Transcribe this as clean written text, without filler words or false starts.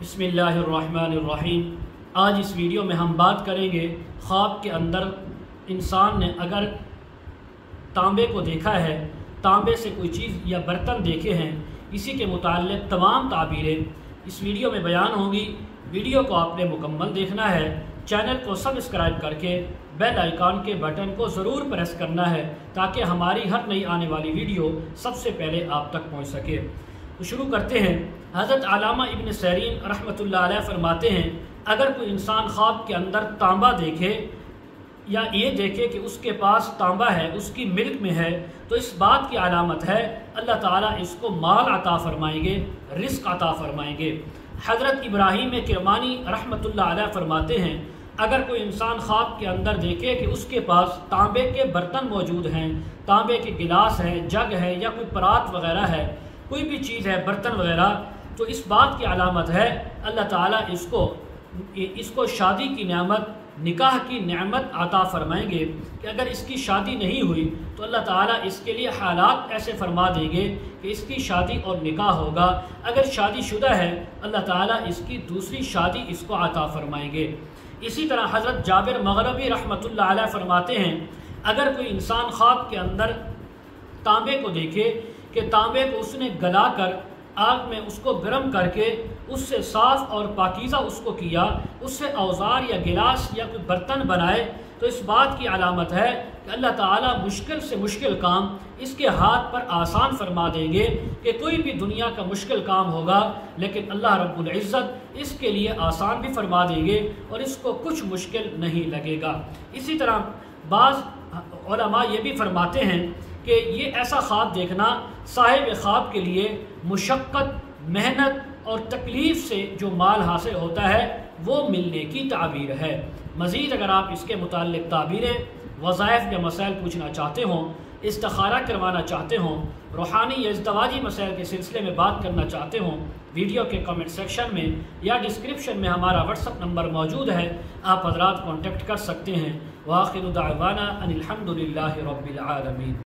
बिस्मिल्लाहिर्रहमानिर्रहीम। आज इस वीडियो में हम बात करेंगे ख्वाब के अंदर इंसान ने अगर तांबे को देखा है, तांबे से कोई चीज़ या बर्तन देखे हैं, इसी के मुताल्लिक़ तमाम ताबीरें इस वीडियो में बयान होंगी। वीडियो को आपने मुकम्मल देखना है। चैनल को सब्सक्राइब करके बेल आइकॉन के बटन को ज़रूर प्रेस करना है ताकि हमारी हर नई आने वाली वीडियो सबसे पहले आप तक पहुंच सके। तो शुरू करते हैं। हज़रत अल्लामा इब्न सीरीन रहमतुल्लाह अलैह फरमाते हैं, अगर कोई इंसान ख्वाब के अंदर तांबा देखे या ये देखे कि उसके पास तांबा है, उसकी मिल्क में है, तो इस बात की अलामत है अल्लाह ताला इसको माल अता फरमाएंगे, रिस्क अता फरमाएंगे। हज़रत इब्राहीम किरमानी रहमतुल्लाह अलैह फरमाते हैं, अगर कोई इंसान ख्वाब के अंदर देखे कि उसके पास तांबे के बर्तन मौजूद हैं, तांबे के गिलास हैं, जग है या कोई परात वगैरह है, कोई भी चीज़ है, बर्तन वगैरह, तो इस बात की अलामत है अल्लाह ताला इसको शादी की नेमत, निकाह की नेमत अता फरमाएंगे कि अगर इसकी शादी नहीं हुई तो अल्लाह ताला इसके लिए हालात ऐसे फरमा देंगे कि इसकी शादी और निकाह होगा। अगर शादीशुदा है अल्लाह ताला इसकी दूसरी शादी इसको अता फरमाएंगे। इसी तरह हज़रत जाबिर मग़रबी रहमतुल्लाह अलैह फरमाते हैं, अगर कोई इंसान ख्वाब के अंदर तांबे को देखे कि तांबे को उसने गला कर आग में उसको गर्म करके उससे साफ़ और पाकीज़ा उसको किया, उससे औज़ार या गिलास या कोई बर्तन बनाए, तो इस बात की अलामत है कि अल्लाह ताला मुश्किल से मुश्किल काम इसके हाथ पर आसान फरमा देंगे कि कोई भी दुनिया का मुश्किल काम होगा लेकिन अल्लाह रब्बुल इज़्ज़त इसके लिए आसान भी फरमा देंगे और इसको कुछ मुश्किल नहीं लगेगा। इसी तरह बाज़ उलमा ये भी फरमाते हैं कि ये ऐसा ख्वाब देखना साहिब ख्वाब के लिए मुशक्क़त, मेहनत और तकलीफ़ से जो माल हासिल होता है वो मिलने की ताबीर है। मज़ीद अगर आप इसके मुताल्लिक़ ताबीरें, वज़ाइफ या मसाइल पूछना चाहते हों, इस्तिखारा करवाना चाहते हों, रूहानी या इज़्दिवाजी मसाइल के सिलसिले में बात करना चाहते हों, वीडियो के कमेंट सेक्शन में या डिस्क्रिप्शन में हमारा व्हाट्सअप नंबर मौजूद है, आप हज़रात कॉन्टेक्ट कर सकते हैं। व आखिरु दाअवाना अनिल हम्दुलिल्लाहि रब्बिल आलमीन।